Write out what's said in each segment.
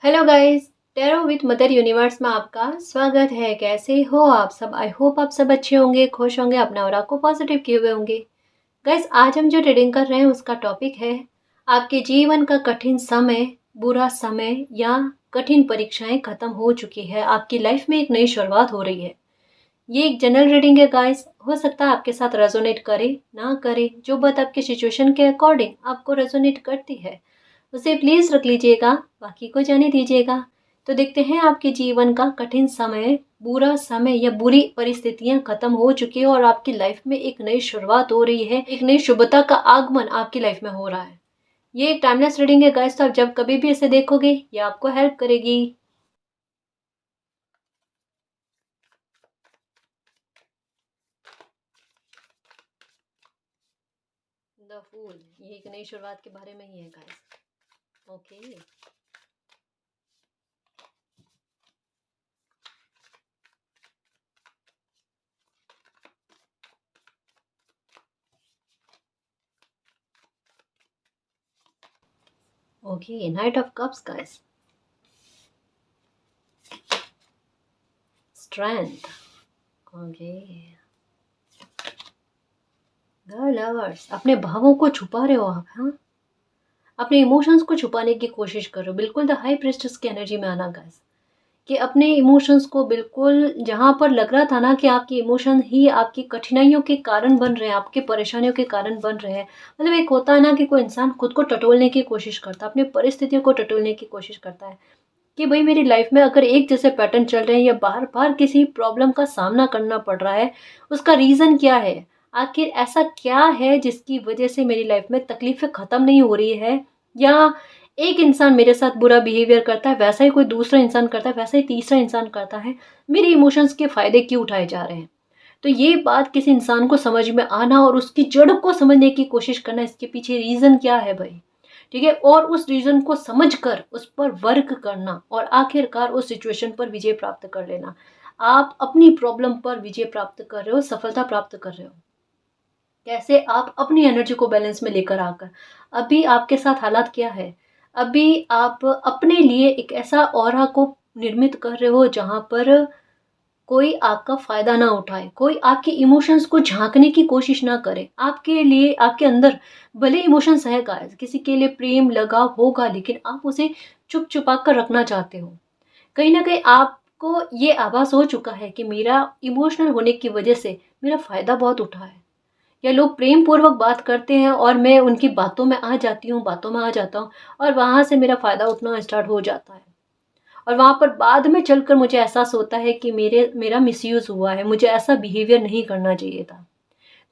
Hello guys, tarot with mother universe में आपका स्वागत है। कैसे हो आप सब? आई होप आप सब अच्छे होंगे, खुश होंगे, अपना और को पॉजिटिव किए हुए होंगे। गाइस, आज हम जो रीडिंग कर रहे हैं उसका टॉपिक है आपके जीवन का कठिन समय, बुरा समय या कठिन परीक्षाएं खत्म हो चुकी है। आपकी लाइफ में एक नई शुरुआत हो रही है। ये एक जनरल रीडिंग है गाइस। हो सकता है आपके साथ रेजोनेट करे ना करे। जो बात आपके सिचुएशन के अकॉर्डिंग आपको रेजोनेट करती है उसे प्लीज रख लीजिएगा, बाकी को जाने दीजिएगा। तो देखते हैं आपके जीवन का कठिन समय, बुरा समय या बुरी परिस्थितियां खत्म हो चुकी है और आपकी लाइफ में एक नई शुरुआत हो रही है, एक नई शुभता का आगमन आपकी लाइफ में हो रहा है। ये एक टाइमलेस रीडिंग है गाइस, तो आप जब कभी भी इसे देखोगे ये आपको हेल्प करेगी। द फूल, ये एक नई शुरुआत के बारे में ही है guys. Okay, okay, night of cups guys. Strength, okay. The lovers, अपने भावों को छुपा रहे हो आप, हाँ। अपने इमोशंस को छुपाने की कोशिश कर रहे हो, बिल्कुल द हाई प्रिस्टेस की एनर्जी में आना गाइस। कि अपने इमोशंस को बिल्कुल, जहां पर लग रहा था ना कि आपके इमोशन ही आपकी कठिनाइयों के कारण बन रहे हैं, आपके परेशानियों के कारण बन रहे हैं। मतलब एक होता है ना कि कोई इंसान खुद को टटोलने की कोशिश करता है, अपनी परिस्थितियों को टटोलने की कोशिश करता है कि भाई मेरी लाइफ में अगर एक जैसे पैटर्न चल रहे हैं या बार बार किसी प्रॉब्लम का सामना करना पड़ रहा है, उसका रीज़न क्या है? आखिर ऐसा क्या है जिसकी वजह से मेरी लाइफ में तकलीफें ख़त्म नहीं हो रही है? या एक इंसान मेरे साथ बुरा बिहेवियर करता है, वैसा ही कोई दूसरा इंसान करता है, वैसा ही तीसरा इंसान करता है। मेरे इमोशंस के फ़ायदे क्यों उठाए जा रहे हैं? तो ये बात किसी इंसान को समझ में आना और उसकी जड़ को समझने की कोशिश करना, इसके पीछे रीज़न क्या है भाई? ठीक है, और उस रीजन को समझकर उस पर वर्क करना और आखिरकार उस सिचुएशन पर विजय प्राप्त कर लेना। आप अपनी प्रॉब्लम पर विजय प्राप्त कर रहे हो, सफलता प्राप्त कर रहे हो। कैसे? आप अपनी एनर्जी को बैलेंस में लेकर आकर। अभी आपके साथ हालात क्या है? अभी आप अपने लिए एक ऐसा ऑरा को निर्मित कर रहे हो जहां पर कोई आपका फ़ायदा ना उठाए, कोई आपके इमोशंस को झाँकने की कोशिश ना करे। आपके लिए, आपके अंदर भले इमोशंस है गाइस, किसी के लिए प्रेम, लगाव होगा, लेकिन आप उसे छुपा कर रखना चाहते हो। कहीं न कहीं आपको ये आभास हो चुका है कि मेरा इमोशनल होने की वजह से मेरा फ़ायदा बहुत उठा है। या लोग प्रेम पूर्वक बात करते हैं और मैं उनकी बातों में आ जाती हूँ, बातों में आ जाता हूँ और वहाँ से मेरा फ़ायदा उठना स्टार्ट हो जाता है। और वहाँ पर बाद में चलकर मुझे एहसास होता है कि मेरा मिसयूज़ हुआ है, मुझे ऐसा बिहेवियर नहीं करना चाहिए था।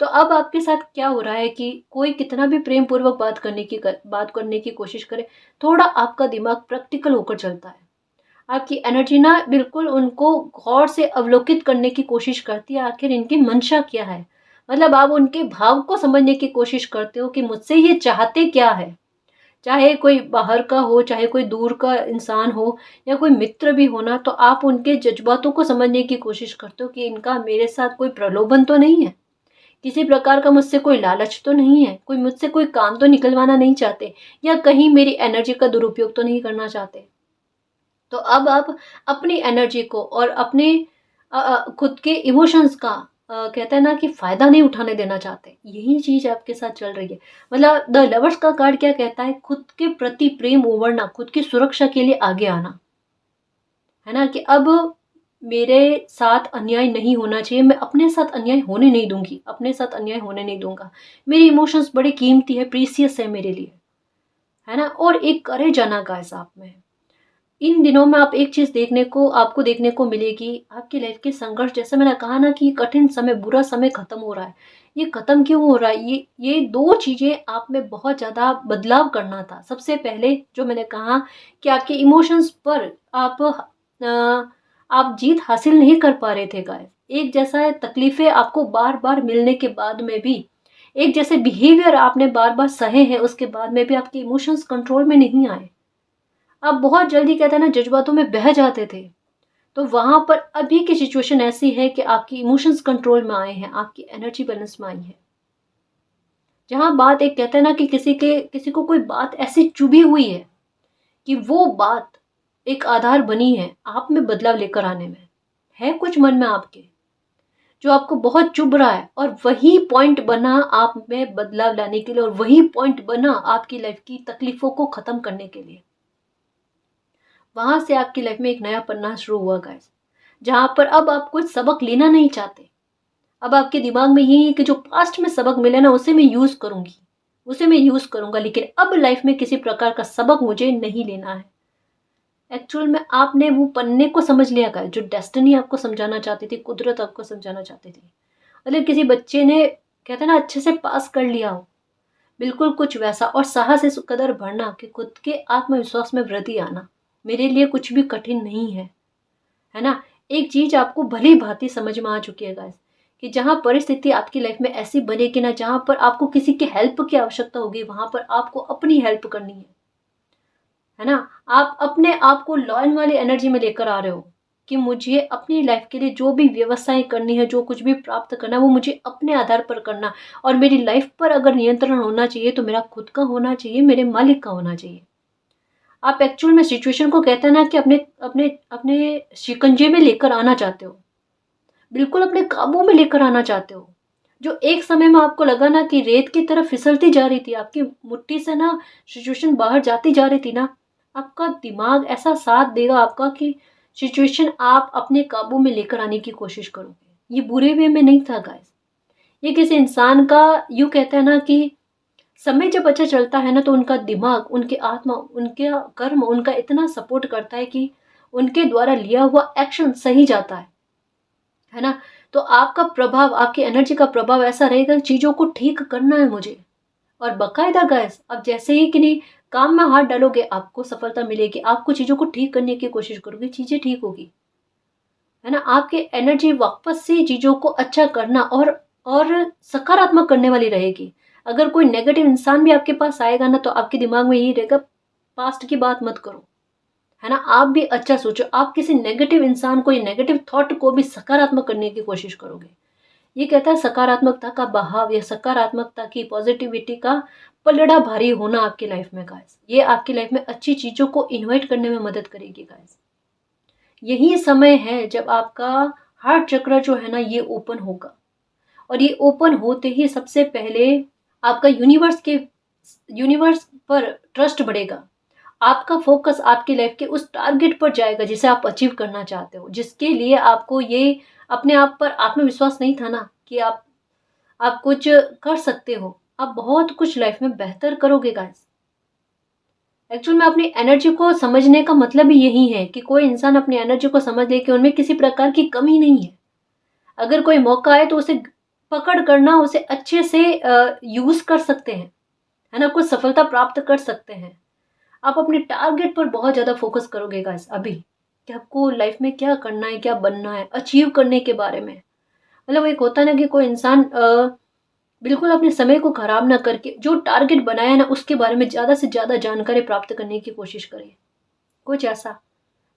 तो अब आपके साथ क्या हो रहा है कि कोई कितना भी प्रेम पूर्वक बात करने की कोशिश करे, थोड़ा आपका दिमाग प्रैक्टिकल होकर चलता है। आपकी एनर्जी ना बिल्कुल उनको गौर से अवलोकित करने की कोशिश करती है, आखिर इनकी मंशा क्या है? मतलब आप उनके भाव को समझने की कोशिश करते हो कि मुझसे ये चाहते क्या है? चाहे कोई बाहर का हो, चाहे कोई दूर का इंसान हो या कोई मित्र भी हो ना, तो आप उनके जज़्बातों को समझने की कोशिश करते हो कि इनका मेरे साथ कोई प्रलोभन तो नहीं है, किसी प्रकार का मुझसे कोई लालच तो नहीं है, कोई मुझसे कोई काम तो निकलवाना नहीं चाहते या कहीं मेरी एनर्जी का दुरुपयोग तो नहीं करना चाहते। तो अब आप अपनी एनर्जी को और अपने खुद के इमोशंस का, कहते हैं ना कि फ़ायदा नहीं उठाने देना चाहते। यही चीज़ आपके साथ चल रही है। मतलब द लवर्स का कार्ड क्या कहता है? खुद के प्रति प्रेम उमड़ना, खुद की सुरक्षा के लिए आगे आना। है ना? कि अब मेरे साथ अन्याय नहीं होना चाहिए, मैं अपने साथ अन्याय होने नहीं दूँगी, अपने साथ अन्याय होने नहीं दूँगा। मेरी इमोशंस बड़े कीमती है, प्रीशियस है मेरे लिए। है ना? और एक करेज आना गाइस आप में। इन दिनों में आप एक चीज़ आपको देखने को मिलेगी, आपकी लाइफ के संघर्ष, जैसे मैंने कहा ना कि कठिन समय, बुरा समय खत्म हो रहा है। ये खत्म क्यों हो रहा है? ये 2 चीज़ें आप में बहुत ज़्यादा बदलाव करना था। सबसे पहले जो मैंने कहा कि आपके इमोशंस पर आप जीत हासिल नहीं कर पा रहे थे गाइस। एक जैसा है, तकलीफ़ें आपको बार-बार मिलने के बाद में भी, एक जैसे बिहेवियर आपने बार-बार सहे हैं, उसके बाद में भी आपके इमोशंस कंट्रोल में नहीं आए। आप बहुत जल्दी, कहते हैं ना, जज़्बातों में बह जाते थे। तो वहाँ पर अभी की सिचुएशन ऐसी है कि आपकी इमोशंस कंट्रोल में आए हैं, आपकी एनर्जी बैलेंस में आई है। जहाँ बात, एक कहते हैं ना कि किसी को कोई बात ऐसी चुभी हुई है कि वो बात एक आधार बनी है आप में बदलाव लेकर आने में। है कुछ मन में आपके जो आपको बहुत चुभ रहा है, और वही पॉइंट बना आप में बदलाव लाने के लिए, और वही पॉइंट बना आपकी लाइफ की तकलीफों को खत्म करने के लिए। वहां से आपकी लाइफ में एक नया पन्ना शुरू हुआ गाइस, जहां पर अब आप कुछ सबक लेना नहीं चाहते। अब आपके दिमाग में यही है कि जो पास्ट में सबक मिले ना उसे मैं यूज करूंगी, उसे मैं यूज करूंगा, लेकिन अब लाइफ में किसी प्रकार का सबक मुझे नहीं लेना है। एक्चुअल में आपने वो पन्ने को समझ लिया का जो डेस्टिनी आपको समझाना चाहती थी, कुदरत आपको समझाना चाहती थी। मतलब किसी बच्चे ने, कहते हैं ना, अच्छे से पास कर लिया हो, बिल्कुल कुछ वैसा। और साहस इस कदर बढ़ना कि खुद के आत्मविश्वास में वृद्धि आना, मेरे लिए कुछ भी कठिन नहीं है ना। एक चीज आपको भली भांति समझ में आ चुकी है गाइस, कि जहां परिस्थिति आपकी लाइफ में ऐसी बनेगी ना, जहां पर आपको किसी की हेल्प की आवश्यकता होगी, वहां पर आपको अपनी हेल्प करनी है ना। आप अपने आप को लॉयन वाली एनर्जी में लेकर आ रहे हो कि मुझे अपनी लाइफ के लिए जो भी व्यवस्थाएं करनी है, जो कुछ भी प्राप्त करना है, वो मुझे अपने आधार पर करना। और मेरी लाइफ पर अगर नियंत्रण होना चाहिए तो मेरा खुद का होना चाहिए, मेरे मालिक का होना चाहिए। आप एक्चुअल में सिचुएशन को, कहते हैं ना, कि अपने अपने अपने शिकंजे में लेकर आना चाहते हो, बिल्कुल अपने काबू में लेकर आना चाहते हो। जो एक समय में आपको लगा ना कि रेत की तरफ फिसलती जा रही थी, आपकी मुट्ठी से ना सिचुएशन बाहर जाती जा रही थी ना, आपका दिमाग ऐसा साथ देगा आपका कि सिचुएशन आप अपने काबू में लेकर आने की कोशिश करोगे। ये बुरे वे में नहीं था गाइस, ये किसी इंसान का, यूं कहते हैं ना कि समय जब अच्छा चलता है ना, तो उनका दिमाग, उनके आत्मा, उनके कर्म उनका इतना सपोर्ट करता है कि उनके द्वारा लिया हुआ एक्शन सही जाता है ना। तो आपका प्रभाव, आपकी एनर्जी का प्रभाव ऐसा रहेगा, चीजों को ठीक करना है मुझे। और बकायदा गाइस, अब जैसे ही कि नहीं काम में हाथ डालोगे आपको सफलता मिलेगी, आपको चीजों को ठीक करने की कोशिश करोगे, चीजें ठीक होगी, है ना। आपकी एनर्जी वापस से चीजों को अच्छा करना और सकारात्मक करने वाली रहेगी। अगर कोई नेगेटिव इंसान भी आपके पास आएगा ना, तो आपके दिमाग में यही रहेगा, पास्ट की बात मत करो, है ना। आप भी अच्छा सोचो, आप किसी नेगेटिव इंसान को या नेगेटिव थॉट को भी सकारात्मक करने की कोशिश करोगे। ये कहता है सकारात्मकता का बहाव या सकारात्मकता की, पॉजिटिविटी का पलड़ा भारी होना आपकी लाइफ में गाइस, ये आपकी लाइफ में अच्छी चीजों को इन्वाइट करने में मदद करेगी गाइस। यही समय है जब आपका हार्ट चक्र जो है ना, ये ओपन होगा। और ये ओपन होते ही सबसे पहले आपका यूनिवर्स पर ट्रस्ट बढ़ेगा। आपका फोकस आपकी लाइफ के उस टारगेट पर जाएगा जिसे आप अचीव करना चाहते हो, जिसके लिए आपको ये अपने आप पर आत्मविश्वास नहीं था ना कि आप कुछ कर सकते हो। आप बहुत कुछ लाइफ में बेहतर करोगे गाइस। एक्चुअल में अपनी एनर्जी को समझने का मतलब ही यही है कि कोई इंसान अपनी एनर्जी को समझ ले कि उनमें किसी प्रकार की कमी नहीं है। अगर कोई मौका आए तो उसे पकड़ करना, उसे अच्छे से यूज कर सकते हैं, है ना, कुछ सफलता प्राप्त कर सकते हैं। आप अपने टारगेट पर बहुत ज्यादा फोकस करोगे गाइस अभी, कि आपको लाइफ में क्या करना है, क्या बनना है, अचीव करने के बारे में। मतलब एक होता है ना कि कोई इंसान बिल्कुल अपने समय को खराब ना करके जो टारगेट बनाया ना उसके बारे में ज्यादा से ज्यादा जानकारी प्राप्त करने की कोशिश करे, कुछ ऐसा,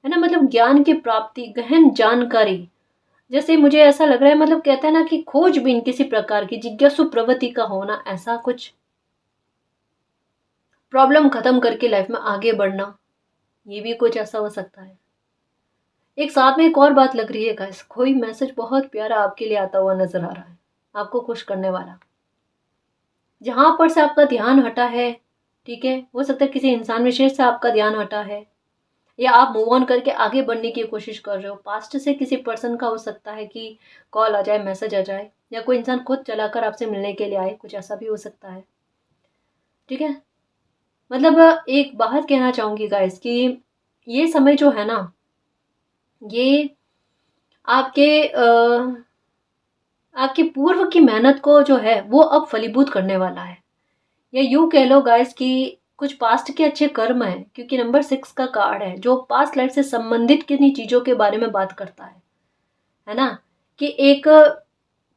है ना। मतलब ज्ञान की प्राप्ति, गहन जानकारी, जैसे मुझे ऐसा लग रहा है, मतलब कहते हैं ना कि खोजबीन, किसी प्रकार की जिज्ञासु प्रवृत्ति का होना, ऐसा कुछ, प्रॉब्लम खत्म करके लाइफ में आगे बढ़ना, ये भी कुछ ऐसा हो सकता है। एक साथ में एक और बात लग रही है गाइस, कोई मैसेज बहुत प्यारा आपके लिए आता हुआ नजर आ रहा है, आपको खुश करने वाला। जहां पर से आपका ध्यान हटा है, ठीक है, हो सकता है किसी इंसान विशेष से आपका ध्यान हटा है, या आप मूव ऑन करके आगे बढ़ने की कोशिश कर रहे हो। पास्ट से किसी पर्सन का हो सकता है कि कॉल आ जाए, मैसेज आ जाए, या कोई इंसान खुद चलाकर आपसे मिलने के लिए आए, कुछ ऐसा भी हो सकता है, ठीक है। मतलब एक बात कहना चाहूंगी गाइस कि ये समय जो है ना, ये आपके आपकी पूर्व की मेहनत को जो है वो अब फलीभूत करने वाला है। या यूं कह लो गाइस कि कुछ पास्ट के अच्छे कर्म है, क्योंकि नंबर 6 का कार्ड है जो पास्ट लाइफ से संबंधित किन्हीं चीजों के बारे में बात करता है ना। कि एक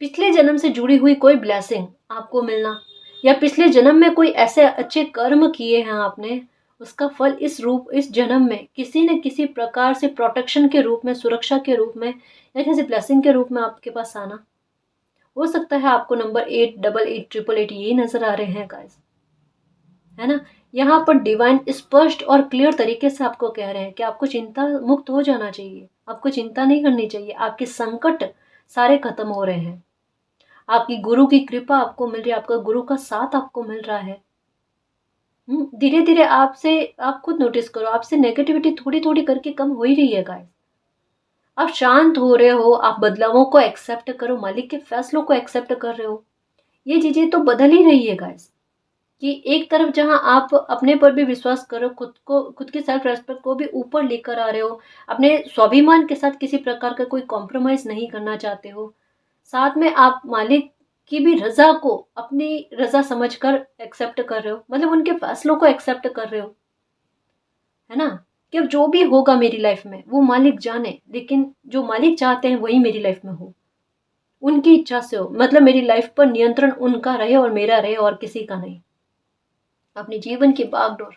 पिछले जन्म से जुड़ी हुई कोई ब्लेसिंग आपको मिलना, या पिछले जन्म में कोई ऐसे अच्छे कर्म किए हैं आपने, उसका फल इस जन्म में किसी न किसी प्रकार से प्रोटेक्शन के रूप में, सुरक्षा के रूप में, या किसी ब्लेसिंग के रूप में आपके पास आना। हो सकता है आपको नंबर 8, 88, 888 ये नजर आ रहे हैं गाइस, है ना। यहाँ पर डिवाइन स्पष्ट और क्लियर तरीके से आपको कह रहे हैं कि आपको चिंता मुक्त हो जाना चाहिए, आपको चिंता नहीं करनी चाहिए, आपके संकट सारे खत्म हो रहे हैं, आपकी गुरु की कृपा आपको मिल रही है, आपका गुरु का साथ आपको मिल रहा है। धीरे धीरे आपसे, आप खुद नोटिस करो, आपसे नेगेटिविटी थोड़ी थोड़ी करके कम हो ही रही है गाइस। आप शांत हो रहे हो, आप बदलावों को एक्सेप्ट करो, मालिक के फैसलों को एक्सेप्ट कर रहे हो, ये चीजें तो बदल ही रही है गाइस। कि एक तरफ जहां आप अपने पर भी विश्वास करो, खुद को, खुद की सेल्फ रेस्पेक्ट को भी ऊपर लेकर आ रहे हो, अपने स्वाभिमान के साथ किसी प्रकार का कोई कॉम्प्रोमाइज नहीं करना चाहते हो, साथ में आप मालिक की भी रजा को अपनी रजा समझकर एक्सेप्ट कर रहे हो, मतलब उनके फैसलों को एक्सेप्ट कर रहे हो, है ना। कि अब जो भी होगा मेरी लाइफ में वो मालिक जाने, लेकिन जो मालिक चाहते हैं वही मेरी लाइफ में हो, उनकी इच्छा से हो, मतलब मेरी लाइफ पर नियंत्रण उनका रहे और मेरा रहे और किसी का नहीं। अपने जीवन की बागडोर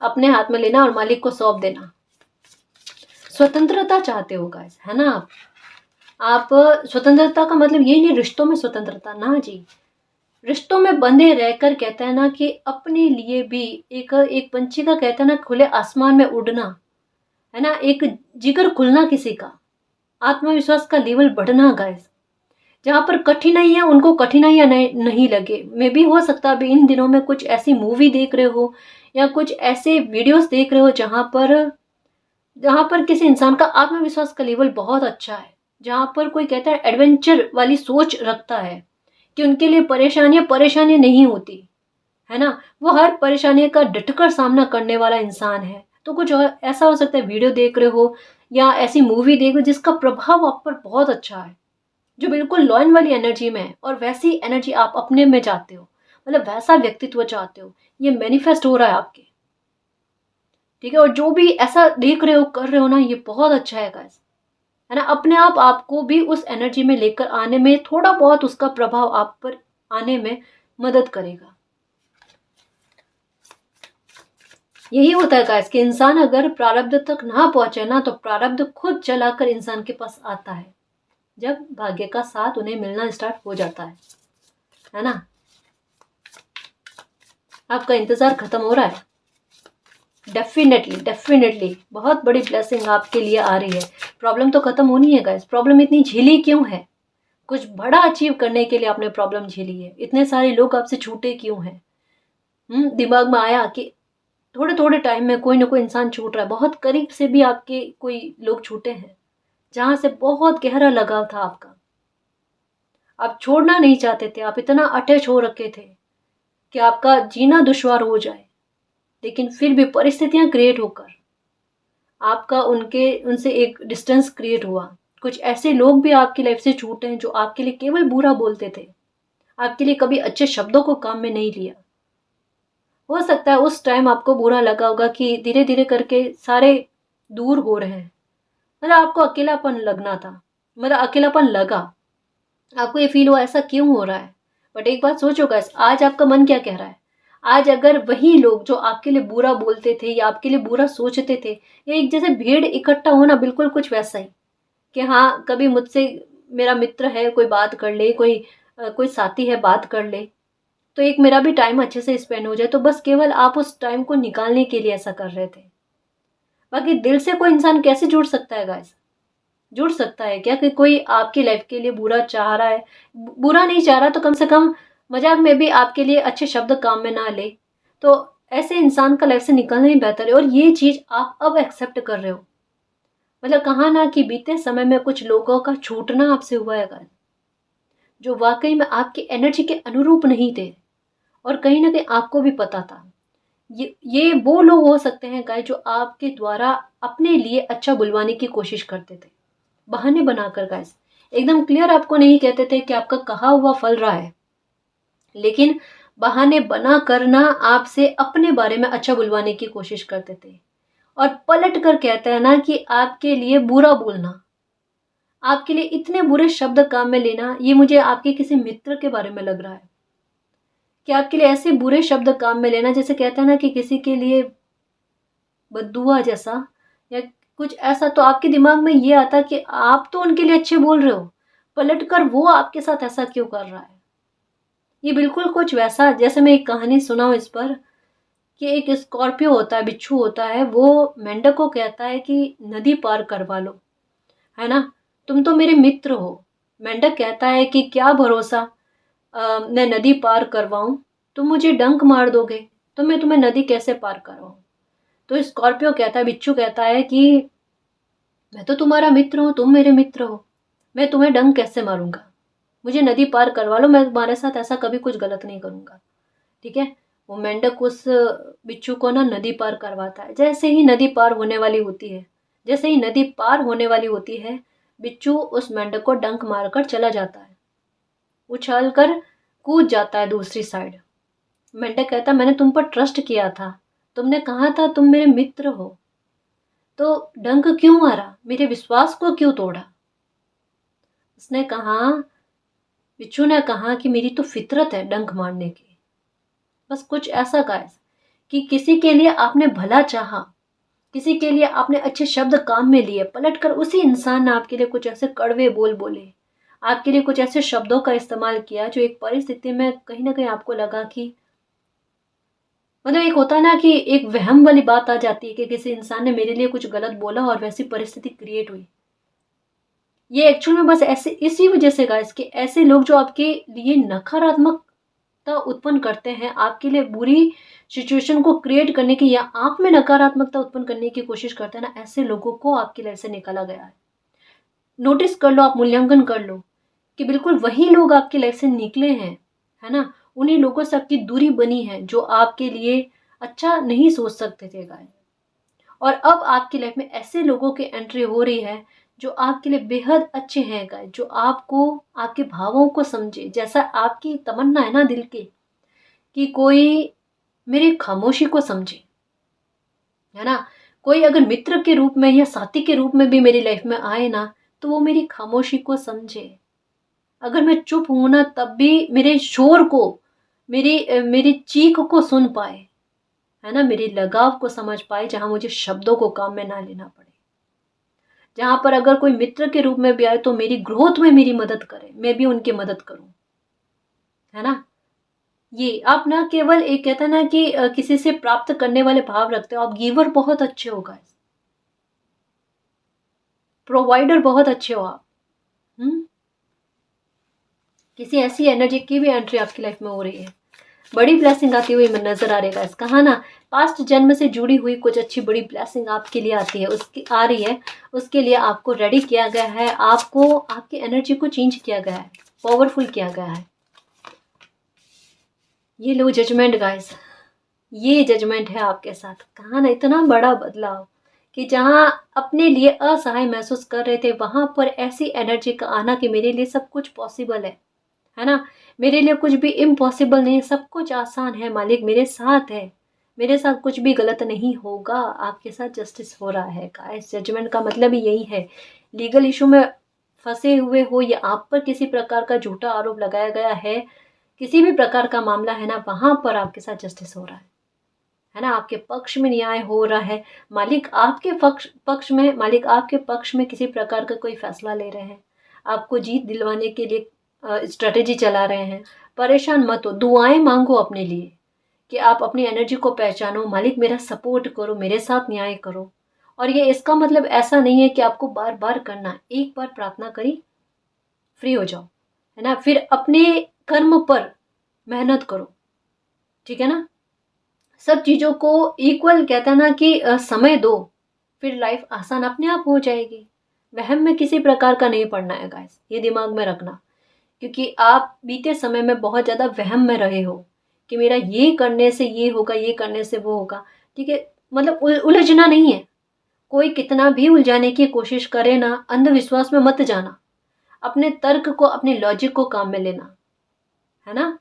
अपने हाथ में लेना और मालिक को सौंप देना। स्वतंत्रता चाहते हो गाइस, है ना। आप स्वतंत्रता का मतलब ये नहीं रिश्तों में स्वतंत्रता, ना जी। रिश्तों में बंधे रहकर, कहते हैं ना कि अपने लिए भी एक एक पंछी का, कहते हैं ना, खुले आसमान में उड़ना, है ना, एक जिगर खुलना, किसी का आत्मविश्वास का लेवल बढ़ना गाइस। जहाँ पर कठिनाई है उनको कठिनाइयां नहीं लगे। मे भी हो सकता है अभी इन दिनों में कुछ ऐसी मूवी देख रहे हो या कुछ ऐसे वीडियोस देख रहे हो जहाँ पर किसी इंसान का आत्मविश्वास का लेवल बहुत अच्छा है, जहाँ पर कोई कहता है एडवेंचर वाली सोच रखता है कि उनके लिए परेशानियां परेशानियां नहीं होती, है ना, वो हर परेशानी का डटकर सामना करने वाला इंसान है। तो कुछ ऐसा हो सकता है वीडियो देख रहे हो या ऐसी मूवी देख रहे हो जिसका प्रभाव आप पर बहुत अच्छा है, जो बिल्कुल लॉयन वाली एनर्जी में है, और वैसी एनर्जी आप अपने में चाहते हो, मतलब वैसा व्यक्तित्व चाहते हो, ये मैनिफेस्ट हो रहा है आपके, ठीक है। और जो भी ऐसा देख रहे हो, कर रहे हो ना, ये बहुत अच्छा है गाइस, है ना। अपने आप आपको भी उस एनर्जी में लेकर आने में थोड़ा बहुत उसका प्रभाव आप पर आने में मदद करेगा। यही होता है गाइस कि इंसान अगर प्रारब्ध तक ना पहुंचे ना, तो प्रारब्ध खुद चलाकर इंसान के पास आता है, जब भाग्य का साथ उन्हें मिलना स्टार्ट हो जाता है ना। आपका इंतजार खत्म हो रहा है, डेफिनेटली डेफिनेटली बहुत बड़ी ब्लेसिंग आपके लिए आ रही है। प्रॉब्लम तो खत्म होनी है गाइस। प्रॉब्लम इतनी झेली क्यों है? कुछ बड़ा अचीव करने के लिए आपने प्रॉब्लम झेली है। इतने सारे लोग आपसे छूटे क्यों हैं? दिमाग में आया कि थोड़े थोड़े टाइम में कोई ना कोई इंसान छूट रहा है। बहुत करीब से भी आपके कोई लोग छूटे हैं, जहां से बहुत गहरा लगाव था आपका, आप छोड़ना नहीं चाहते थे, आप इतना अटैच हो रखे थे कि आपका जीना दुश्वार हो जाए, लेकिन फिर भी परिस्थितियां क्रिएट होकर आपका उनसे एक डिस्टेंस क्रिएट हुआ। कुछ ऐसे लोग भी आपकी लाइफ से छूटे हैं जो आपके लिए केवल बुरा बोलते थे, आपके लिए कभी अच्छे शब्दों को काम में नहीं लिया। हो सकता है उस टाइम आपको बुरा लगा होगा कि धीरे धीरे करके सारे दूर हो रहे हैं, मतलब आपको अकेलापन लगना था, मतलब अकेलापन लगा, आपको ये फील हुआ ऐसा क्यों हो रहा है। बट एक बात सोचो गाइस, आज आपका मन क्या कह रहा है? आज अगर वही लोग जो आपके लिए बुरा बोलते थे या आपके लिए बुरा सोचते थे, ये एक जैसे भीड़ इकट्ठा होना, बिल्कुल कुछ वैसा ही कि हाँ कभी मुझसे मेरा मित्र है, कोई बात कर ले, कोई साथी है, बात कर ले, तो एक मेरा भी टाइम अच्छे से स्पेंड हो जाए, तो बस केवल आप उस टाइम को निकालने के लिए ऐसा कर रहे थे। बाकी दिल से कोई इंसान कैसे जुड़ सकता है गाइस? जुड़ सकता है क्या कि कोई आपकी लाइफ के लिए बुरा चाह रहा है? बुरा नहीं चाह रहा तो कम से कम मजाक में भी आपके लिए अच्छे शब्द काम में ना ले, तो ऐसे इंसान का लाइफ से निकलना ही बेहतर है। और ये चीज आप अब एक्सेप्ट कर रहे हो, मतलब कहा ना कि बीते समय में कुछ लोगों का छूटना आपसे हुआ है गाइस, जो वाकई में आपकी एनर्जी के अनुरूप नहीं थे, और कहीं ना कहीं आपको भी पता था। ये वो लोग हो सकते हैं गाइस जो आपके द्वारा अपने लिए अच्छा बुलवाने की कोशिश करते थे, बहाने बनाकर गाइस। एकदम क्लियर आपको नहीं कहते थे कि आपका कहा हुआ फल रहा है, लेकिन बहाने बना करना आपसे अपने बारे में अच्छा बुलवाने की कोशिश करते थे, और पलट कर कहते हैं ना कि आपके लिए बुरा बोलना, आपके लिए इतने बुरे शब्द काम में लेना, ये मुझे आपके किसी मित्र के बारे में लग रहा है कि आपके लिए ऐसे बुरे शब्द काम में लेना, जैसे कहते हैं ना कि किसी के लिए बद्दुआ जैसा या कुछ ऐसा। तो आपके दिमाग में ये आता कि आप तो उनके लिए अच्छे बोल रहे हो, पलट कर वो आपके साथ ऐसा क्यों कर रहा है। ये बिल्कुल कुछ वैसा, जैसे मैं एक कहानी सुनाऊं इस पर, कि एक स्कॉर्पियो होता है, बिच्छू होता है, वो मेंढक को कहता है कि नदी पार करवा लो, है ना, तुम तो मेरे मित्र हो। मेंढक कहता है कि क्या भरोसा, मैं नदी पार करवाऊं, तुम मुझे डंक मार दोगे, तो मैं तुम्हें नदी कैसे पार करवाऊं। तो स्कॉर्पियो कहता है, बिच्छू कहता है कि मैं तो तुम्हारा मित्र हूँ, तुम मेरे मित्र हो, मैं तुम्हें डंक कैसे मारूंगा, मुझे नदी पार करवा लो, मैं तुम्हारे साथ ऐसा कभी कुछ गलत नहीं करूंगा। ठीक है। वो मेंढक उस बिच्छू को ना नदी पार करवाता है। जैसे ही नदी पार होने वाली होती है, जैसे ही नदी पार होने वाली होती है, बिच्छू उस मेंढक को डंक मारकर चला जाता है, उछाल कर कूद जाता है दूसरी साइड। मेंढक कहता, मैंने तुम पर ट्रस्ट किया था, तुमने कहा था तुम मेरे मित्र हो, तो डंक क्यों मारा, मेरे विश्वास को क्यों तोड़ा। उसने कहा, बिच्छू ने कहा कि मेरी तो फितरत है डंक मारने की। बस कुछ ऐसा गाइस, कि किसी के लिए आपने भला चाहा, किसी के लिए आपने अच्छे शब्द काम में लिए, पलटकर उसी इंसान ने आपके लिए कुछ ऐसे कड़वे बोल बोले, आपके लिए कुछ ऐसे शब्दों का इस्तेमाल किया जो एक परिस्थिति में कहीं ना कहीं आपको लगा कि, मतलब एक होता है ना कि एक वहम वाली बात आ जाती है कि किसी इंसान ने मेरे लिए कुछ गलत बोला और वैसी परिस्थिति क्रिएट हुई। ये एक्चुअल में बस ऐसे इसी वजह से गाइस कि ऐसे लोग जो आपके लिए नकारात्मकता उत्पन्न करते हैं, आपके लिए बुरी सिचुएशन को क्रिएट करने की या आप में नकारात्मकता उत्पन्न करने की कोशिश करते हैं ना, ऐसे लोगों को आपकी लाइफ से निकाला गया है। नोटिस कर लो, आप मूल्यांकन कर लो कि बिल्कुल वही लोग आपकी लाइफ से निकले हैं, है ना, उन्हीं लोगों से आपकी दूरी बनी है जो आपके लिए अच्छा नहीं सोच सकते थे गाइस। और अब आपकी लाइफ में ऐसे लोगों की एंट्री हो रही है जो आपके लिए बेहद अच्छे हैं गाइस, जो आपको, आपके भावों को समझे, जैसा आपकी तमन्ना है ना दिल की कि कोई मेरी खामोशी को समझे, है ना, कोई अगर मित्र के रूप में या साथी के रूप में भी मेरी लाइफ में आए ना, तो वो मेरी खामोशी को समझे। अगर मैं चुप हूं ना, तब भी मेरे शोर को, मेरी चीख को सुन पाए, है ना, मेरी लगाव को समझ पाए, जहां मुझे शब्दों को काम में ना लेना पड़े, जहां पर अगर कोई मित्र के रूप में भी आए तो मेरी ग्रोथ में मेरी मदद करे, मैं भी उनकी मदद करूं, है ना। ये आप ना केवल एक कहता है ना कि किसी से प्राप्त करने वाले भाव रखते हो, आप गिवर बहुत अच्छे हो गाइस, प्रोवाइडर बहुत अच्छे हो आप। किसी ऐसी एनर्जी की भी एंट्री आपकी लाइफ में हो रही है, बड़ी ब्लेसिंग आती हुई नजर आ रही है गाइस। कहा ना, पास्ट जन्म से जुड़ी हुई कुछ अच्छी बड़ी ब्लेसिंग आपके लिए आती है, उसकी आ रही है, उसके लिए आपको रेडी किया गया है, आपको आपकी एनर्जी को चेंज किया गया है, पावरफुल किया गया है। ये लो जजमेंट गाइस, ये जजमेंट है आपके साथ। कहा ना, इतना बड़ा बदलाव कि जहां अपने लिए असहाय महसूस कर रहे थे, वहां पर ऐसी एनर्जी का आना कि मेरे लिए सब कुछ पॉसिबल है ना, मेरे लिए कुछ भी इम्पॉसिबल नहीं है, सब कुछ आसान है, मालिक मेरे साथ है, मेरे साथ कुछ भी गलत नहीं होगा, आपके साथ जस्टिस हो रहा है गाइस। जजमेंट का मतलब ही यही है। लीगल इशू में फंसे हुए हो या आप पर किसी प्रकार का झूठा आरोप लगाया गया है, किसी भी प्रकार का मामला है ना, वहां पर आपके साथ जस्टिस हो रहा है ना, आपके पक्ष में न्याय हो रहा है, मालिक आपके पक्ष में, मालिक आपके पक्ष में किसी प्रकार का कोई फैसला ले रहे हैं, आपको जीत दिलवाने के लिए स्ट्रेटेजी चला रहे हैं। परेशान मत हो, दुआएं मांगो अपने लिए कि आप अपनी एनर्जी को पहचानो, मालिक मेरा सपोर्ट करो, मेरे साथ न्याय करो। और ये इसका मतलब ऐसा नहीं है कि आपको बार बार करना, एक बार प्रार्थना करी, फ्री हो जाओ, है ना, फिर अपने कर्म पर मेहनत करो, ठीक है ना। सब चीज़ों को इक्वल कहता है ना कि समय दो, फिर लाइफ आसान अपने आप हो जाएगी। वहम में किसी प्रकार का नहीं पड़ना है गाइस, ये दिमाग में रखना, क्योंकि आप बीते समय में बहुत ज़्यादा वहम में रहे हो कि मेरा ये करने से ये होगा, ये करने से वो होगा, ठीक है, मतलब उलझना नहीं है। कोई कितना भी उलझाने की कोशिश करे ना, अंधविश्वास में मत जाना, अपने तर्क को, अपने लॉजिक को काम में लेना, है ना।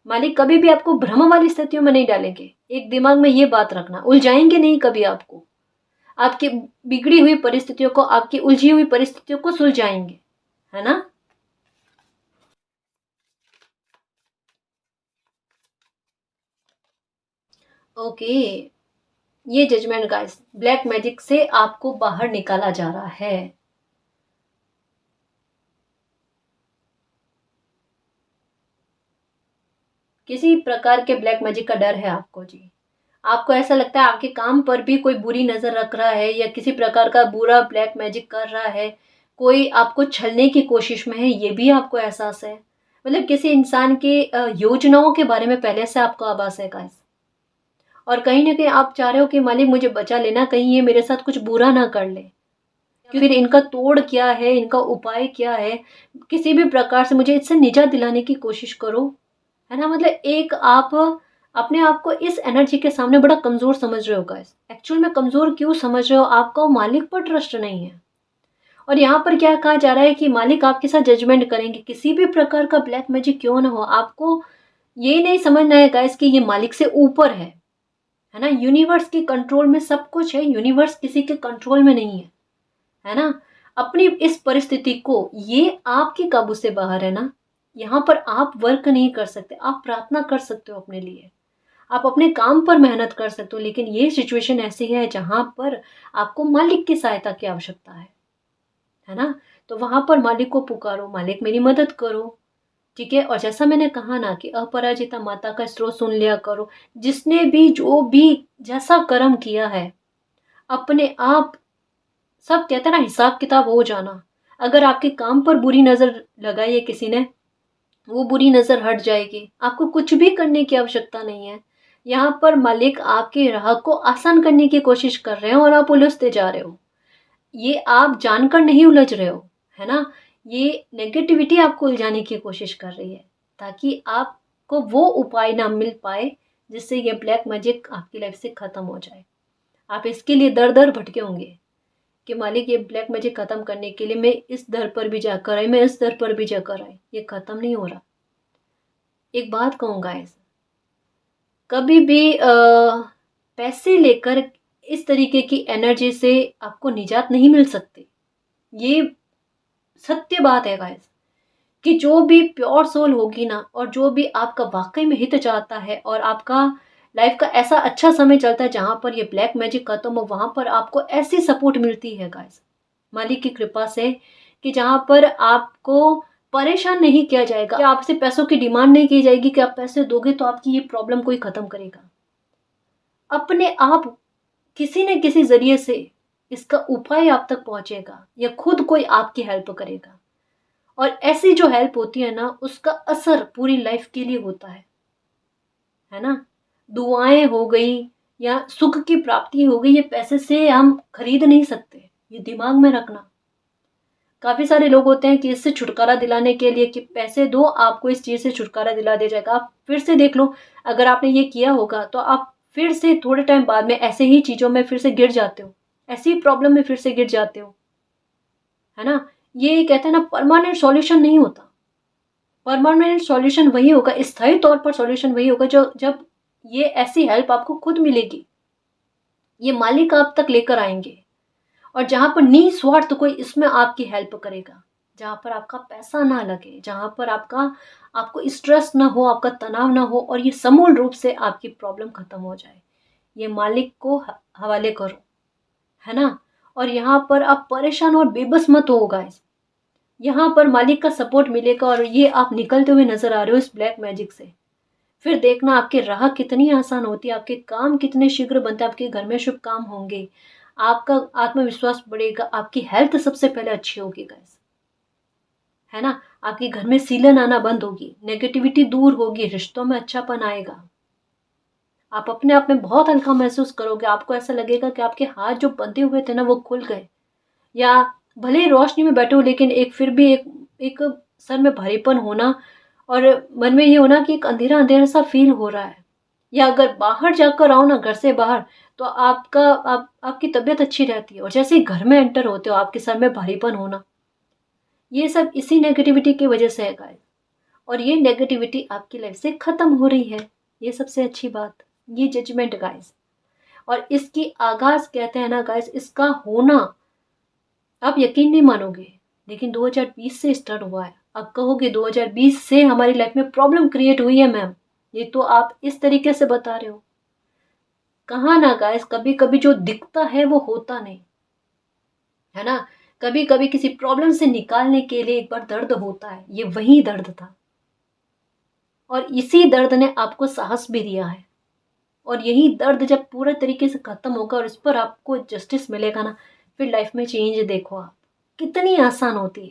मालिक कभी भी आपको भ्रम वाली स्थितियों में नहीं डालेंगे, एक दिमाग में ये बात रखना, उलझाएंगे नहीं कभी आपको, आपकी बिगड़ी हुई परिस्थितियों को, आपकी उलझी हुई परिस्थितियों को सुलझाएंगे, है ना। ओके, ये जजमेंट गाइस, ब्लैक मैजिक से आपको बाहर निकाला जा रहा है। किसी प्रकार के ब्लैक मैजिक का डर है आपको जी, आपको ऐसा लगता है आपके काम पर भी कोई बुरी नज़र रख रहा है या किसी प्रकार का बुरा ब्लैक मैजिक कर रहा है, कोई आपको छलने की कोशिश में है, ये भी आपको एहसास है। मतलब किसी इंसान की योजनाओं के बारे में पहले से आपको आभास है गाइस। और कहीं न कहीं आप चाह रहे हो कि मालिक मुझे बचा लेना, कहीं ये मेरे साथ कुछ बुरा ना कर ले। फिर इनका तोड़ क्या है, इनका उपाय क्या है, किसी भी प्रकार से मुझे इससे निजात दिलाने की कोशिश करो, है ना? मतलब एक आप अपने आप को इस एनर्जी के सामने बड़ा कमज़ोर समझ रहे हो गाइस। एक्चुअल में कमज़ोर क्यों समझ रहे हो? आपका मालिक पर ट्रस्ट नहीं है। और यहाँ पर क्या कहा जा रहा है कि मालिक आपके साथ जजमेंट करेंगे, किसी भी प्रकार का ब्लैक मैजिक क्यों ना हो, आपको ये नहीं समझना है गाइस कि ये मालिक से ऊपर है ना? यूनिवर्स के कंट्रोल में सब कुछ है, यूनिवर्स किसी के कंट्रोल में नहीं है ना? अपनी इस परिस्थिति को, ये आपके काबू से बाहर है ना? यहाँ पर आप वर्क नहीं कर सकते, आप प्रार्थना कर सकते हो अपने लिए, आप अपने काम पर मेहनत कर सकते हो, लेकिन ये सिचुएशन ऐसी है जहाँ पर आपको मालिक की सहायता की आवश्यकता है ना? तो वहाँ पर मालिक को पुकारो, मालिक मेरी मदद करो, ठीक है? और जैसा मैंने कहा ना कि अपराजिता माता का स्रोत सुन लिया करो, जिसने भी जो भी जैसा कर्म किया है, अपने आप सब कहते हैं ना हिसाब किताब हो जाना। अगर आपके काम पर बुरी नज़र लगाई है किसी ने, वो बुरी नज़र हट जाएगी। आपको कुछ भी करने की आवश्यकता नहीं है। यहाँ पर मालिक आपकी राह को आसान करने की कोशिश कर रहे हैं और आप उलझते जा रहे हो। ये आप जानकर नहीं उलझ रहे हो, है ना? ये नेगेटिविटी आपको उलझाने की कोशिश कर रही है, ताकि आपको वो उपाय ना मिल पाए जिससे ये ब्लैक मैजिक आपकी लाइफ से ख़त्म हो जाए। आप इसके लिए दर-दर भटके होंगे कि मालिक ये ब्लैक मैजिक ख़त्म करने के लिए मैं इस दर पर भी जाकर आई, मैं इस दर पर भी जाकर आई, ये ख़त्म नहीं हो रहा। एक बात कहूँ गाइस, कभी भी पैसे लेकर इस तरीके की एनर्जी से आपको निजात नहीं मिल सकती। ये सत्य बात है गाइस कि जो भी प्योर सोल होगी ना, और जो भी आपका वाकई में हित चाहता है और आपका लाइफ का ऐसा अच्छा समय चलता है जहां पर ये ब्लैक मैजिक खत्म हो, वहां पर आपको ऐसी सपोर्ट मिलती है गाइस मालिक की कृपा से, कि जहां पर आपको परेशान नहीं किया जाएगा, कि आपसे पैसों की डिमांड नहीं की जाएगी कि आप पैसे दोगे तो आपकी ये प्रॉब्लम कोई खत्म करेगा। अपने आप किसी न किसी जरिए से इसका उपाय आप तक पहुंचेगा या खुद कोई आपकी हेल्प करेगा। और ऐसी जो हेल्प होती है ना, उसका असर पूरी लाइफ के लिए होता है ना? दुआएं हो गई या सुख की प्राप्ति हो गई, ये पैसे से हम खरीद नहीं सकते, ये दिमाग में रखना। काफी सारे लोग होते हैं कि इससे छुटकारा दिलाने के लिए कि पैसे दो, आपको इस चीज से छुटकारा दिला दिया जाएगा। आप फिर से देख लो, अगर आपने ये किया होगा तो आप फिर से थोड़े टाइम बाद में ऐसे ही चीजों में फिर से गिर जाते हो, ऐसी प्रॉब्लम में फिर से गिर जाते हो, है ना? ये कहते हैं ना, परमानेंट सॉल्यूशन नहीं होता। परमानेंट सॉल्यूशन वही होगा, स्थायी तौर पर सॉल्यूशन वही होगा जो जब ये ऐसी हेल्प आपको खुद मिलेगी, ये मालिक आप तक लेकर आएंगे, और जहां पर निस्वार्थ कोई इसमें आपकी हेल्प करेगा, जहां पर आपका पैसा ना लगे, जहां पर आपको स्ट्रेस ना हो, आपका तनाव ना हो, और ये समूल रूप से आपकी प्रॉब्लम खत्म हो जाए, ये मालिक को हवाले करो, है ना? और यहाँ पर आप परेशान और बेबस मत हो गाइस, यहाँ पर मालिक का सपोर्ट मिलेगा और ये आप निकलते हुए नजर आ रहे हो इस ब्लैक मैजिक से। फिर देखना आपकी राह कितनी आसान होती है, आपके काम कितने शीघ्र बनते हैं, आपके घर में शुभ काम होंगे, आपका आत्मविश्वास बढ़ेगा, आपकी हेल्थ सबसे पहले अच्छी होगी गाइस, है ना? आपके घर में सीलन आना बंद होगी, नेगेटिविटी दूर होगी, रिश्तों में अच्छापन आएगा, आप अपने आप में बहुत हल्का महसूस करोगे, आपको ऐसा लगेगा कि आपके हाथ जो बंधे हुए थे ना वो खुल गए, या भले ही रोशनी में बैठे हो लेकिन एक फिर भी एक सर में भारीपन होना, और मन में ये होना कि एक अंधेरा अंधेरा सा फील हो रहा है। या अगर बाहर जाकर आओ ना, घर से बाहर, तो आपकी तबीयत अच्छी रहती है, और जैसे ही घर में एंटर होते हो आपके सर में भारीपन होना, ये सब इसी नेगेटिविटी की वजह से है गाइस। और ये नेगेटिविटी आपकी लाइफ से खत्म हो रही है, ये सबसे अच्छी बात, ये जजमेंट गाइस। और इसकी आगाज कहते हैं ना गाइस, इसका होना आप यकीन नहीं मानोगे, लेकिन 2020 से स्टार्ट हुआ है। अब कहोगे 2020 से हमारी लाइफ में प्रॉब्लम क्रिएट हुई है मैम, ये तो आप इस तरीके से बता रहे हो। कहा ना गाइस, कभी कभी जो दिखता है वो होता नहीं, है ना? कभी कभी किसी प्रॉब्लम से निकालने के लिए एक बार दर्द होता है, ये वही दर्द था, और इसी दर्द ने आपको साहस भी दिया है। और यही दर्द जब पूरे तरीके से ख़त्म होगा और इस पर आपको जस्टिस मिलेगा ना, फिर लाइफ में चेंज देखो आप कितनी आसान होती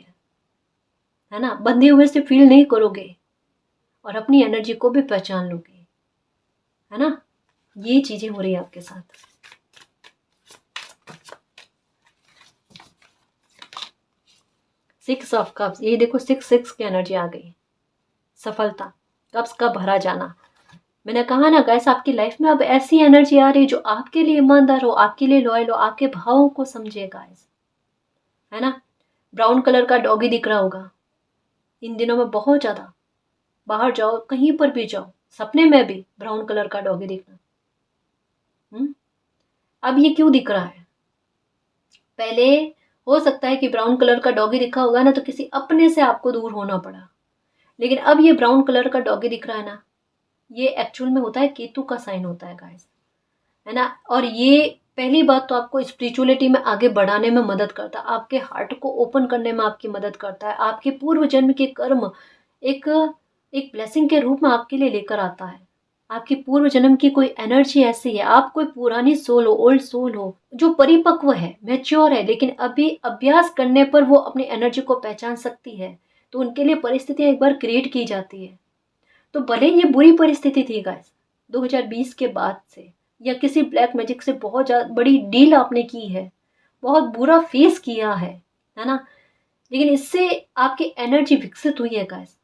है ना। बंधे हुए से फील नहीं करोगे और अपनी एनर्जी को भी पहचान लोगे, है ना। ये चीज़ें हो रही है आपके साथ। सिक्स ऑफ कप्स, ये देखो सिक्स सिक्स की एनर्जी आ गई। सफलता, कप्स का भरा जाना। मैंने कहा ना गाइस, आपकी लाइफ में अब ऐसी एनर्जी आ रही है जो आपके लिए ईमानदार हो, आपके लिए लॉयल हो, आपके भावों को समझे गाइस, है ना। ब्राउन कलर का डॉगी दिख रहा होगा इन दिनों में बहुत ज़्यादा। बाहर जाओ, कहीं पर भी जाओ, सपने में भी ब्राउन कलर का डॉगी दिखना। अब ये क्यों दिख रहा है? पहले हो सकता है कि ब्राउन कलर का डॉगी दिखा होगा ना तो किसी अपने से आपको दूर होना पड़ा, लेकिन अब ये ब्राउन कलर का डॉगी दिख रहा है ना, ये एक्चुअल में होता है केतु का साइन होता है गाइस, है ना। और ये पहली बात तो आपको स्पिरिचुअलिटी में आगे बढ़ाने में मदद करता है, आपके हार्ट को ओपन करने में आपकी मदद करता है, आपके पूर्व जन्म के कर्म एक एक ब्लेसिंग के रूप में आपके लिए लेकर आता है। आपकी पूर्व जन्म की कोई एनर्जी ऐसी है, आप कोई पुरानी सोल हो, ओल्ड सोल हो, जो परिपक्व है, मैच्योर है, लेकिन अभी अभ्यास करने पर वो अपनी एनर्जी को पहचान सकती है, तो उनके लिए परिस्थितियां एक बार क्रिएट की जाती है। तो भले ये बुरी परिस्थिति थी गाइस 2020 के बाद से, या किसी ब्लैक मैजिक से बहुत ज़्यादा बड़ी डील आपने की है, बहुत बुरा फेस किया है ना, लेकिन इससे आपकी एनर्जी विकसित हुई है गाइस।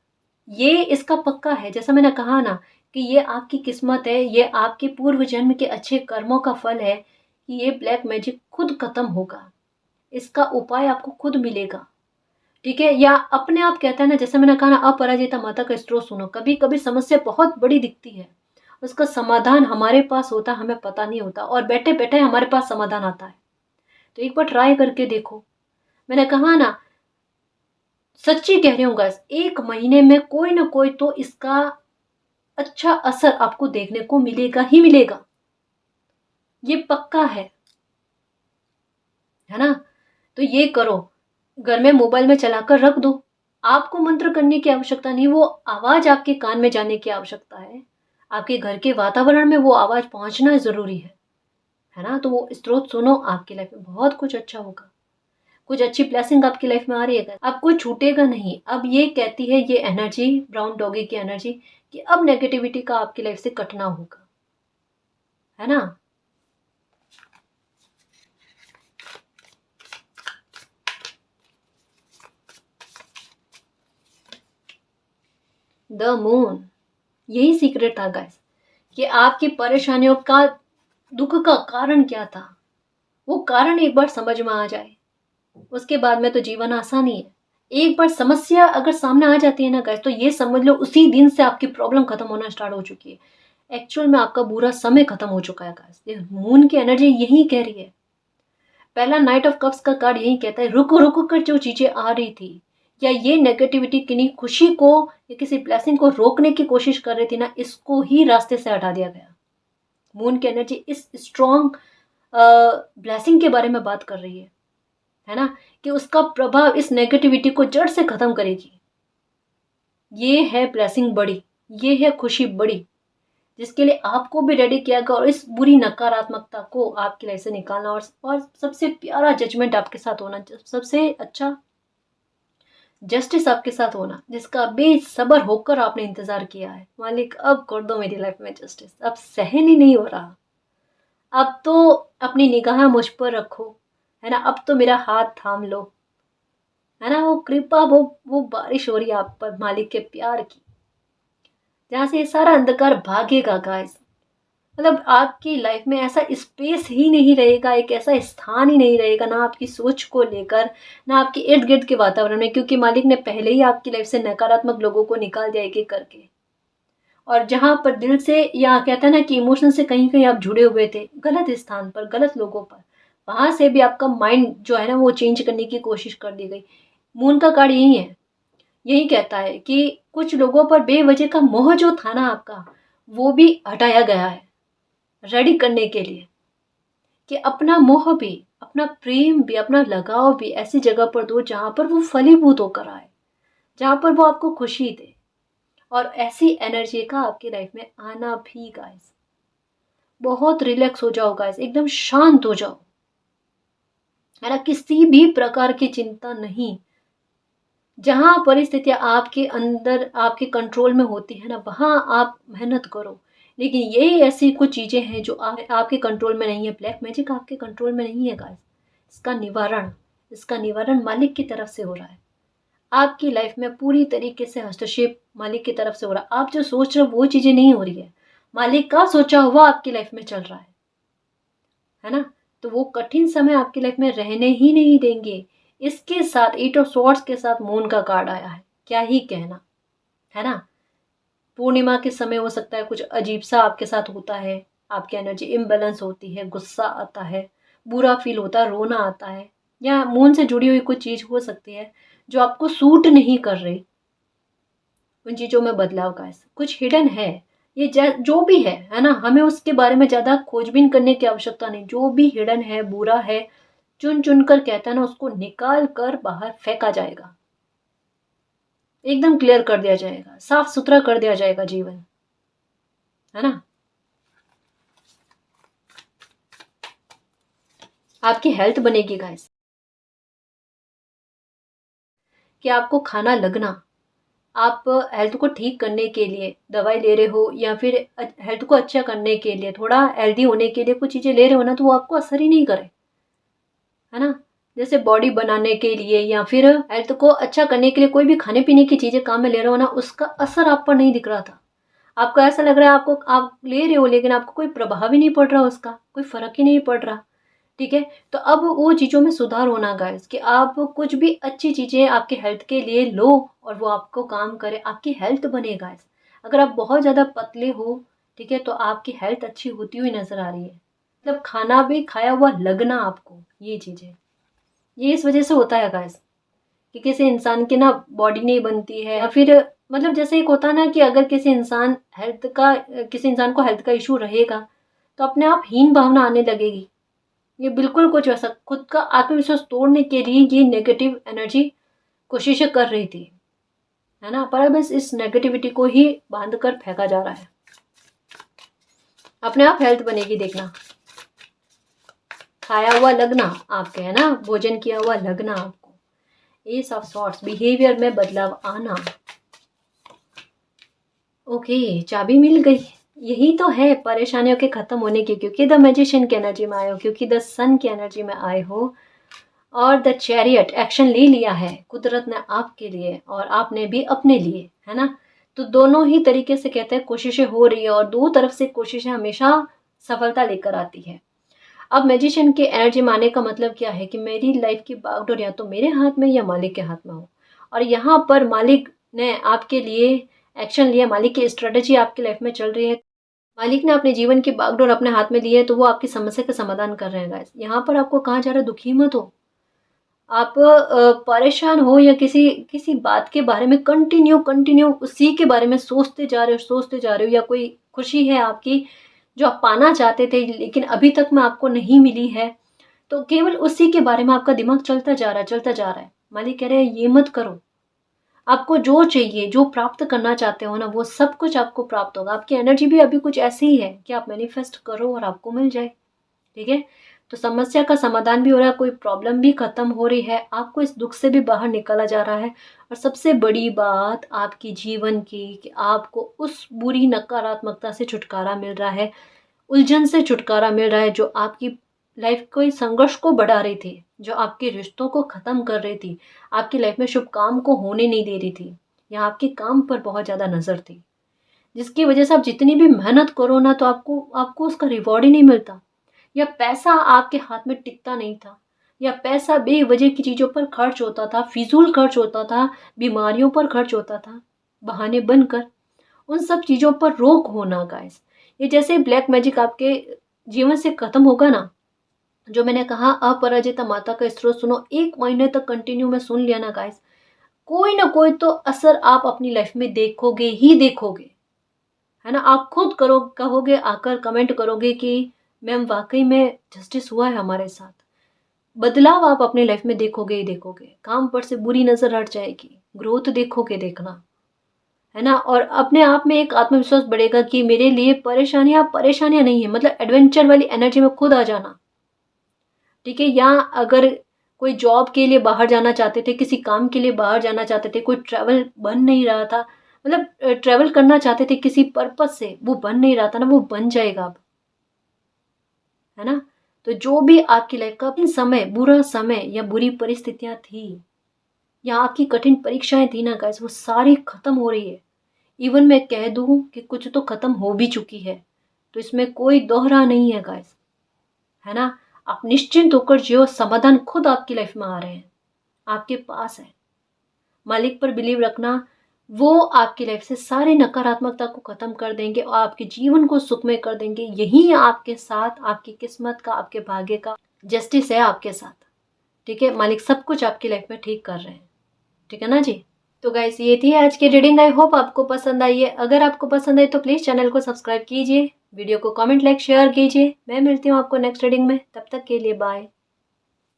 ये इसका पक्का है, जैसा मैंने कहा ना कि ये आपकी किस्मत है, ये आपके पूर्व जन्म के अच्छे कर्मों का फल है कि ये ब्लैक मैजिक खुद खत्म होगा, इसका उपाय आपको खुद मिलेगा, ठीक है। या अपने आप कहता है ना, जैसे मैंने कहा ना, अपराजिता माता का स्त्रोत सुनो। कभी कभी समस्या बहुत बड़ी दिखती है, उसका समाधान हमारे पास होता, हमें पता नहीं होता, और बैठे बैठे हमारे पास समाधान आता है। तो एक बार ट्राई करके देखो। मैंने कहा ना, सच्ची कह रही हूँ गाइस, 1 महीने में कोई ना कोई तो इसका अच्छा असर आपको देखने को मिलेगा ही मिलेगा, ये पक्का है ना। तो ये करो, घर में मोबाइल में चलाकर रख दो, आपको मंत्र करने की आवश्यकता नहीं, वो आवाज आपके कान में जाने की आवश्यकता है, आपके घर के वातावरण में वो आवाज पहुंचना जरूरी है ना। तो वो स्त्रोत सुनो, आपकी लाइफ में बहुत कुछ अच्छा होगा, कुछ अच्छी ब्लेसिंग आपकी लाइफ में आ रही है, अब कुछ छूटेगा नहीं। अब ये कहती है ये एनर्जी, ब्राउन डॉगी की एनर्जी, कि अब नेगेटिविटी का आपकी लाइफ से कटना होगा, है ना। द मून, यही सीक्रेट था गाइस, कि आपकी परेशानियों का, दुख का कारण क्या था, वो कारण एक बार समझ में आ जाए, उसके बाद में तो जीवन आसान ही है। एक बार समस्या अगर सामने आ जाती है ना गाइस, तो ये समझ लो उसी दिन से आपकी प्रॉब्लम खत्म होना स्टार्ट हो चुकी है। एक्चुअल में आपका बुरा समय खत्म हो चुका है गाइस, ये मून की एनर्जी यही कह रही है। पहला नाइट ऑफ कप्स का कार्ड यही कहता है, रुक रुक कर जो चीजें आ रही थी, या ये नेगेटिविटी किन्हीं खुशी को या किसी ब्लेसिंग को रोकने की कोशिश कर रही थी ना, इसको ही रास्ते से हटा दिया गया। मून की एनर्जी इस स्ट्रॉन्ग ब्लेसिंग के बारे में बात कर रही है ना, कि उसका प्रभाव इस नेगेटिविटी को जड़ से खत्म करेगी। ये है ब्लेसिंग बड़ी, ये है खुशी बड़ी, जिसके लिए आपको भी रेडी किया गया, और इस बुरी नकारात्मकता को आपकी लाइफ से निकालना, और सबसे प्यारा जजमेंट आपके साथ होना, सबसे अच्छा जस्टिस आपके साथ होना, जिसका बेसब्र होकर आपने इंतजार किया है। मालिक अब कर दो मेरी लाइफ में जस्टिस, अब सहन ही नहीं हो रहा, अब तो अपनी निगाह मुझ पर रखो, है ना, अब तो मेरा हाथ थाम लो, है ना। वो कृपा, वो बारिश हो रही है आप पर मालिक के प्यार की, जहाँ से ये सारा अंधकार भागेगा गाइस। मतलब आपकी लाइफ में ऐसा स्पेस ही नहीं रहेगा, एक ऐसा स्थान ही नहीं रहेगा, ना आपकी सोच को लेकर, ना आपके इर्द गिर्द के वातावरण में, क्योंकि मालिक ने पहले ही आपकी लाइफ से नकारात्मक लोगों को निकाल दिया एक एक करके। और जहां पर दिल से, या कहते हैं ना कि इमोशन से कहीं कहीं आप जुड़े हुए थे, गलत स्थान पर, गलत लोगों पर, वहां से भी आपका माइंड जो है ना वो चेंज करने की कोशिश कर दी गई। मून का कार्ड यही है, यही कहता है कि कुछ लोगों पर बेवजह का मोह जो था ना आपका, वो भी हटाया गया है, रेडी करने के लिए, कि अपना मोह भी, अपना प्रेम भी, अपना लगाव भी ऐसी जगह पर दो जहां पर वो फलीभूत होकर आए, जहां पर वो आपको खुशी दे। और ऐसी एनर्जी का आपकी लाइफ में आना भी गाइस, बहुत रिलैक्स हो जाओ गाइस, एकदम शांत हो जाओ, है ना, किसी भी प्रकार की चिंता नहीं। जहाँ परिस्थितियाँ आपके अंदर आपके कंट्रोल में होती है ना, वहाँ आप मेहनत करो। लेकिन ये ऐसी कुछ चीज़ें हैं जो आपके कंट्रोल में नहीं है, ब्लैक मैजिक आपके कंट्रोल में नहीं है गाइस। इसका निवारण इसका निवारण मालिक की तरफ से हो रहा है। आपकी लाइफ में पूरी तरीके से हस्तक्षेप मालिक की तरफ से हो रहा है। आप जो सोच रहे हो वो चीज़ें नहीं हो रही है, मालिक का सोचा हुआ आपकी लाइफ में चल रहा है ना? तो वो कठिन समय आपकी लाइफ में रहने ही नहीं देंगे। इसके साथ एट ऑफ स्वॉर्ड्स के साथ मून का कार्ड आया है, क्या ही कहना, है ना? पूर्णिमा के समय हो सकता है कुछ अजीब सा आपके साथ होता है, आपकी एनर्जी इम्बैलेंस होती है, गुस्सा आता है, बुरा फील होता है, रोना आता है, या मून से जुड़ी हुई कोई चीज़ हो सकती है जो आपको सूट नहीं कर रही। उन चीज़ों में बदलाव का ऐसा कुछ हिडन है। ये जो भी है ना, हमें उसके बारे में ज़्यादा खोजबीन करने की आवश्यकता नहीं। जो भी हिडन है, बुरा है, चुन चुन कर कहता है ना, उसको निकाल कर बाहर फेंका जाएगा, एकदम क्लियर कर दिया जाएगा, साफ सुथरा कर दिया जाएगा जीवन, है ना? आपकी हेल्थ बनेगी गाइस, कि आपको खाना लगना, आप हेल्थ को ठीक करने के लिए दवाई ले रहे हो, या फिर हेल्थ को अच्छा करने के लिए, थोड़ा हेल्दी होने के लिए कुछ चीज़ें ले रहे हो ना, तो वो आपको असर ही नहीं करे, है ना? जैसे बॉडी बनाने के लिए या फिर हेल्थ को अच्छा करने के लिए कोई भी खाने पीने की चीज़ें काम में ले रहे हो ना, उसका असर आप पर नहीं दिख रहा था। आपको ऐसा लग रहा है आपको आप ले रहे हो, लेकिन आपको कोई प्रभाव ही नहीं पड़ रहा उसका, कोई फ़र्क ही नहीं पड़ रहा। ठीक है? तो अब वो चीज़ों में सुधार होना गाइस, कि आप कुछ भी अच्छी चीज़ें आपके हेल्थ के लिए लो और वो आपको काम करे, आपकी हेल्थ बने गाइस। अगर आप बहुत ज़्यादा पतले हो, ठीक है, तो आपकी हेल्थ अच्छी होती हुई नज़र आ रही है। मतलब खाना भी खाया हुआ लगना आपको, ये चीज़ें। ये इस वज़ह से होता है गाइस, कि किसी इंसान की ना बॉडी नहीं बनती है, या फिर मतलब जैसे एक होता है ना कि अगर किसी इंसान को हेल्थ का इश्यू रहेगा, तो अपने आप हीन भावना आने लगेगी। ये बिल्कुल कुछ वैसा खुद का आत्मविश्वास तोड़ने के लिए ये नेगेटिव एनर्जी कोशिशें कर रही थी, है ना? पर बस इस नेगेटिविटी को ही बांध कर फेंका जा रहा है। अपने आप हेल्थ बनेगी, देखना। खाया हुआ लगना आपके, है ना, भोजन किया हुआ लगना आपको, एस ऑफ सॉर्ट्स, बिहेवियर में बदलाव आना। ओके, चाबी मिल गई। यही तो है परेशानियों के खत्म होने की, क्योंकि द मैजिशियन की एनर्जी में आए हो, क्योंकि द सन की एनर्जी में आए हो, और द चैरियट एक्शन ले लिया है कुदरत ने आपके लिए और आपने भी अपने लिए, है ना? तो दोनों ही तरीके से कहते हैं कोशिशें हो रही है, और दो तरफ से कोशिशें हमेशा सफलता लेकर आती है। अब मैजिशियन के एनर्जी में आने का मतलब क्या है, कि मेरी लाइफ की बागडोर या तो मेरे हाथ में या मालिक के हाथ में हो, और यहाँ पर मालिक ने आपके लिए एक्शन लिया, मालिक की स्ट्रेटेजी आपकी लाइफ में चल रही है, मालिक ने अपने जीवन की बागडोर अपने हाथ में ली है, तो वो आपकी समस्या का समाधान कर रहे हैं गाइस। यहाँ पर आपको कहा जा रहा है दुखी मत हो, आप परेशान हो, या किसी किसी बात के बारे में कंटिन्यू कंटिन्यू उसी के बारे में सोचते जा रहे हो, या कोई खुशी है आपकी जो आप पाना चाहते थे लेकिन अभी तक में आपको नहीं मिली है, तो केवल उसी के बारे में आपका दिमाग चलता जा रहा है। मालिक कह रहे हैं ये मत करो, आपको जो चाहिए, जो प्राप्त करना चाहते हो ना, वो सब कुछ आपको प्राप्त होगा। आपकी एनर्जी भी अभी कुछ ऐसी ही है कि आप मैनिफेस्ट करो और आपको मिल जाए। ठीक है? तो समस्या का समाधान भी हो रहा है, कोई प्रॉब्लम भी खत्म हो रही है, आपको इस दुख से भी बाहर निकाला जा रहा है, और सबसे बड़ी बात आपकी जीवन की, कि आपको उस बुरी नकारात्मकता से छुटकारा मिल रहा है, उलझन से छुटकारा मिल रहा है, जो आपकी लाइफ को संघर्ष को बढ़ा रही थी, जो आपके रिश्तों को ख़त्म कर रही थी, आपकी लाइफ में शुभ काम को होने नहीं दे रही थी, या आपके काम पर बहुत ज़्यादा नज़र थी, जिसकी वजह से आप जितनी भी मेहनत करो ना, तो आपको आपको उसका रिवॉर्ड ही नहीं मिलता, या पैसा आपके हाथ में टिकता नहीं था, या पैसा बेवजह की चीज़ों पर खर्च होता था, फिजूल खर्च होता था, बीमारियों पर खर्च होता था, बहाने बनकर। उन सब चीज़ों पर रोक होना गाइस, ये जैसे ब्लैक मैजिक आपके जीवन से खत्म होगा ना, जो मैंने कहा अपराजिता माता का स्त्रोत सुनो, 1 महीने तक कंटिन्यू में सुन लिया ना गाइस, कोई ना कोई तो असर आप अपनी लाइफ में देखोगे ही देखोगे, है ना? आप खुद करो कहोगे, आकर कमेंट करोगे कि मैम वाकई में जस्टिस हुआ है हमारे साथ। बदलाव आप अपनी लाइफ में देखोगे ही देखोगे, काम पर से बुरी नज़र हट जाएगी, ग्रोथ देखोगे, देखना, है ना। और अपने आप में एक आत्मविश्वास बढ़ेगा कि मेरे लिए परेशानियां नहीं है, मतलब एडवेंचर वाली एनर्जी में खुद आ जाना, ठीक है। या अगर कोई जॉब के लिए बाहर जाना चाहते थे, किसी काम के लिए बाहर जाना चाहते थे, कोई ट्रैवल बन नहीं रहा था, मतलब ट्रैवल करना चाहते थे किसी पर्पस से, वो बन नहीं रहा था ना, वो बन जाएगा अब, है ना। तो जो भी आपकी लाइफ का समय, बुरा समय या बुरी परिस्थितियां थी या आपकी कठिन परीक्षाएं थी ना गाइस, वो सारी खत्म हो रही है। इवन मैं कह दूं कि कुछ तो खत्म हो भी चुकी है, तो इसमें कोई दोहरा नहीं है गाइस, है ना। आप निश्चिंत होकर जियो, समाधान खुद आपकी लाइफ में आ रहे हैं, आपके पास है। मालिक पर बिलीव रखना, वो आपकी लाइफ से सारी नकारात्मकता को खत्म कर देंगे और आपके जीवन को सुखमय कर देंगे। यही आपके साथ आपकी किस्मत का, आपके भाग्य का जस्टिस है आपके साथ, ठीक है। मालिक सब कुछ आपकी लाइफ में ठीक कर रहे हैं, ठीक है ना जी। तो गाइस ये थी आज की रीडिंग, आई होप आपको पसंद आई है। अगर आपको पसंद आई तो प्लीज़ चैनल को सब्सक्राइब कीजिए, वीडियो को कमेंट, लाइक, शेयर कीजिए। मैं मिलती हूँ आपको नेक्स्ट रीडिंग में, तब तक के लिए बाय।